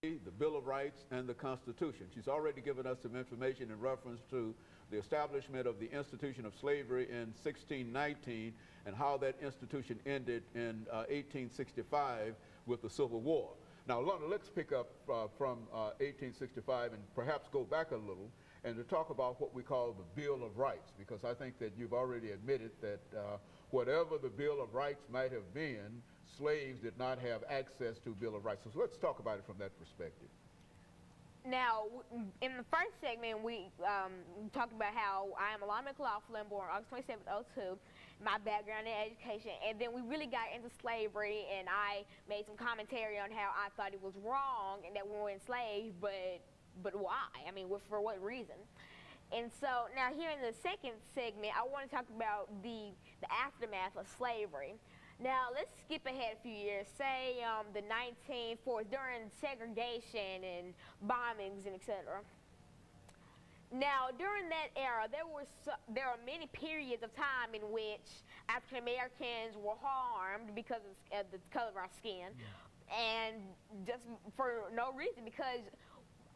the Bill of Rights, and the Constitution. She's already given us some information in reference to the establishment of the institution of slavery in 1619 and how that institution ended in 1865 with the Civil War. Now, Alana, let's pick up from 1865 and perhaps go back a little and to talk about what we call the Bill of Rights, because I think that you've already admitted that whatever the Bill of Rights might have been, slaves did not have access to Bill of Rights. So let's talk about it from that perspective. Now, in the first segment, we talked about how I am Alana McLaughlin, born August 27th, 2002, my background in education, and then we really got into slavery, and I made some commentary on how I thought it was wrong and that we were enslaved, but why? I mean, for what reason? And so now here in the second segment, I want to talk about the aftermath of slavery. Now, let's skip ahead a few years, say the 1940s, during segregation and bombings and etc. Now, during that era, there are many periods of time in which African Americans were harmed because of the color of our skin, and just for no reason, because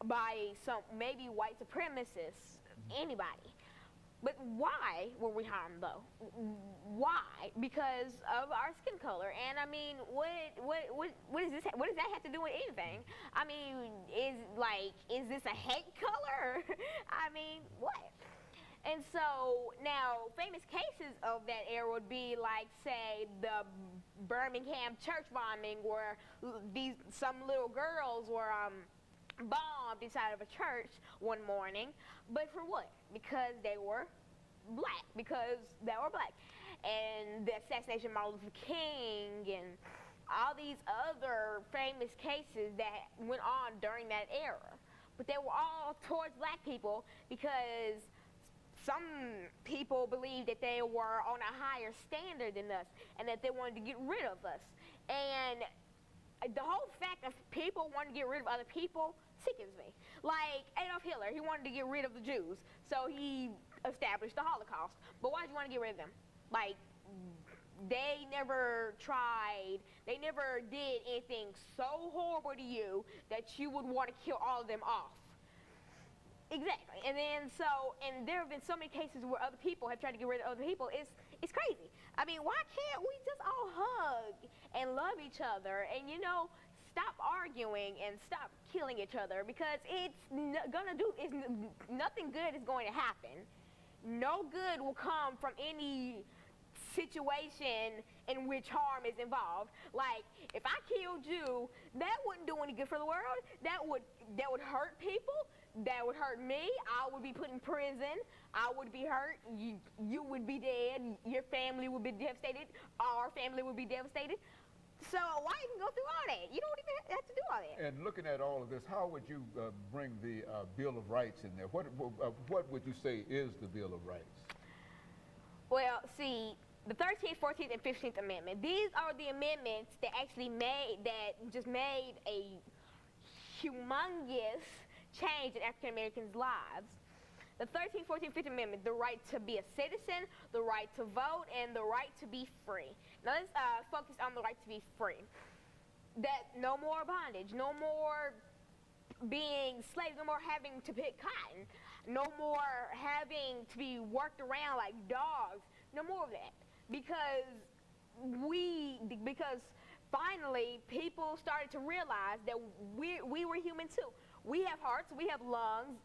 by some maybe white supremacists, anybody. But why were we harmed though? Why? Because of our skin color. And I mean, what is this? What does that have to do with anything? I mean, is this a hate color? I mean, what? And so now, famous cases of that era would be like, say, the Birmingham church bombing, where some little girls were bombed inside of a church one morning, but for what? Because they were black, and the assassination of Martin Luther King and all these other famous cases that went on during that era, but they were all towards black people because some people believed that they were on a higher standard than us and that they wanted to get rid of us. And the whole fact of people wanting to get rid of other people sickens me. Like Adolf Hitler, he wanted to get rid of the Jews, so he established the Holocaust. But why did you want to get rid of them? Like, they never did anything so horrible to you that you would want to kill all of them off. Exactly. And then and there have been so many cases where other people have tried to get rid of other people. It's crazy. I mean, why can't we just all hug and love each other and, stop arguing and stop killing each other? Because nothing good is going to happen. No good will come from any situation in which harm is involved. Like, if I killed you, that wouldn't do any good for the world. That would hurt people. That would hurt me. I would be put in prison. I would be hurt. You would be dead. Your family would be devastated. Our family would be devastated. So why even go through all that? You don't even have to do all that. And looking at all of this, how would you bring the Bill of Rights in there? What would you say is the Bill of Rights? Well, see, the 13th, 14th, and 15th Amendment. These are the amendments that actually made a humongous change in African Americans' lives. The 13th, 14th, 15th Amendment, the right to be a citizen, the right to vote, and the right to be free. Now let's focus on the right to be free. That no more bondage, no more being slaves, no more having to pick cotton, no more having to be worked around like dogs, no more of that. Because finally people started to realize that we were human too. We have hearts, we have lungs,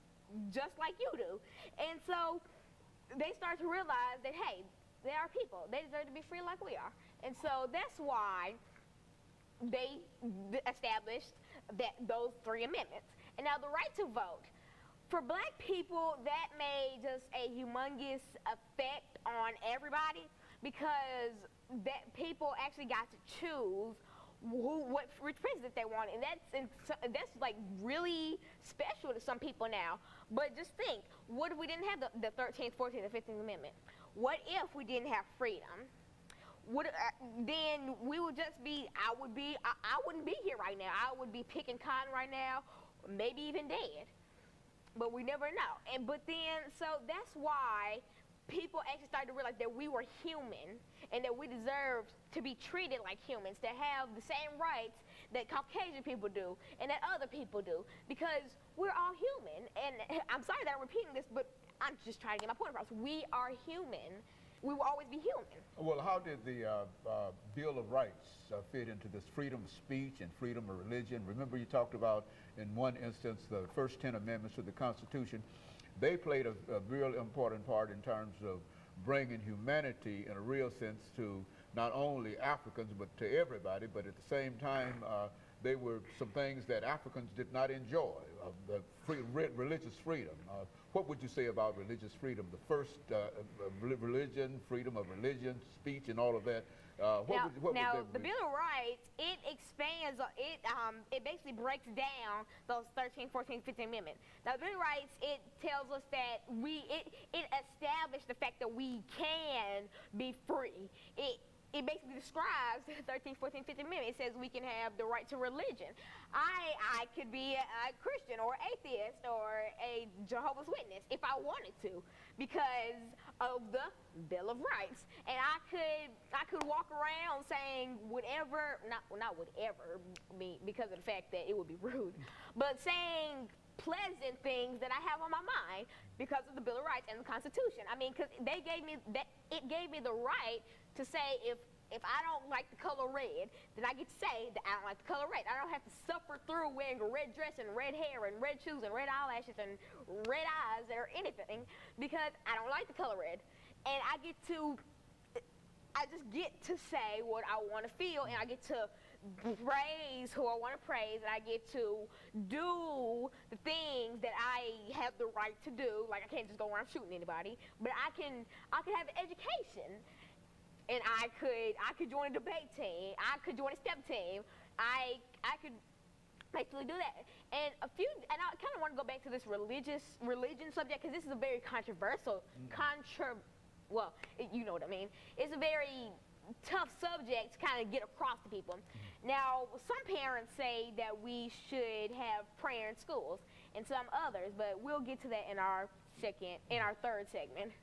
just like you do. And so they start to realize that, hey, they are people. They deserve to be free like we are. And so that's why they established those three amendments. And now the right to vote. For black people, that made just a humongous effect on everybody, because that people actually got to choose which president they wanted, and that's like really special to some people now. But just think, what if we didn't have the 13th, 14th, and 15th Amendment? What if we didn't have freedom? Then we would just be. I wouldn't be here right now. I would be picking cotton right now, maybe even dead. But we never know. So that's why people actually started to realize that we were human and that we deserved to be treated like humans, to have the same rights that Caucasian people do, and that other people do, because we're all human. And I'm sorry that I'm repeating this, but I'm just trying to get my point across. We are human. We will always be human. Well, how did the Bill of Rights fit into this freedom of speech and freedom of religion? Remember, you talked about, in one instance, the first 10 amendments to the Constitution. They played a real important part in terms of bringing humanity in a real sense to not only Africans, but to everybody. But at the same time, they were some things that Africans did not enjoy, religious freedom. What would you say about religious freedom? The first religion, freedom of religion, speech, and all of that. Now, the Bill of Rights, it expands, it basically breaks down those 13, 14, 15 amendments. Now, the Bill of Rights, it tells us that it established the fact that we can be free. It basically describes the 13, 14, 15 amendment. It says we can have the right to religion. I could be a Christian or atheist or a Jehovah's Witness if I wanted to, because of the Bill of Rights. And I could walk around saying whatever, not whatever, because of the fact that it would be rude, but saying pleasant things that I have on my mind because of the Bill of Rights and the Constitution. I mean, because it gave me the right to say if I don't like the color red, then I get to say that I don't like the color red. I don't have to suffer through wearing a red dress and red hair and red shoes and red eyelashes and red eyes or anything because I don't like the color red. And I just get to say what I want to feel, and I get to praise who I want to praise, and I get to do the things that I have the right to do. Like, I can't just go around shooting anybody, but I can have an education, and I could join a debate team. I could join a step team. I could basically do that. And I kind of want to go back to this religion subject, because this is a very controversial, well, you know what I mean. It's a very tough subject to kind of get across to people. Now, some parents say that we should have prayer in schools, and some others, but we'll get to that in our third segment.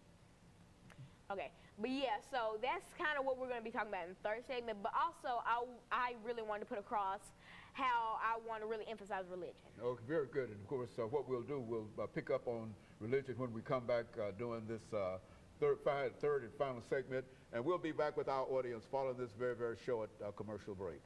Okay, but yeah, so that's kind of what we're going to be talking about in the third segment, but also I really wanted to put across how I want to really emphasize religion. Okay, very good. And of course, what we'll do, we'll pick up on religion when we come back doing this third and final segment, and we'll be back with our audience following this very, very short commercial break.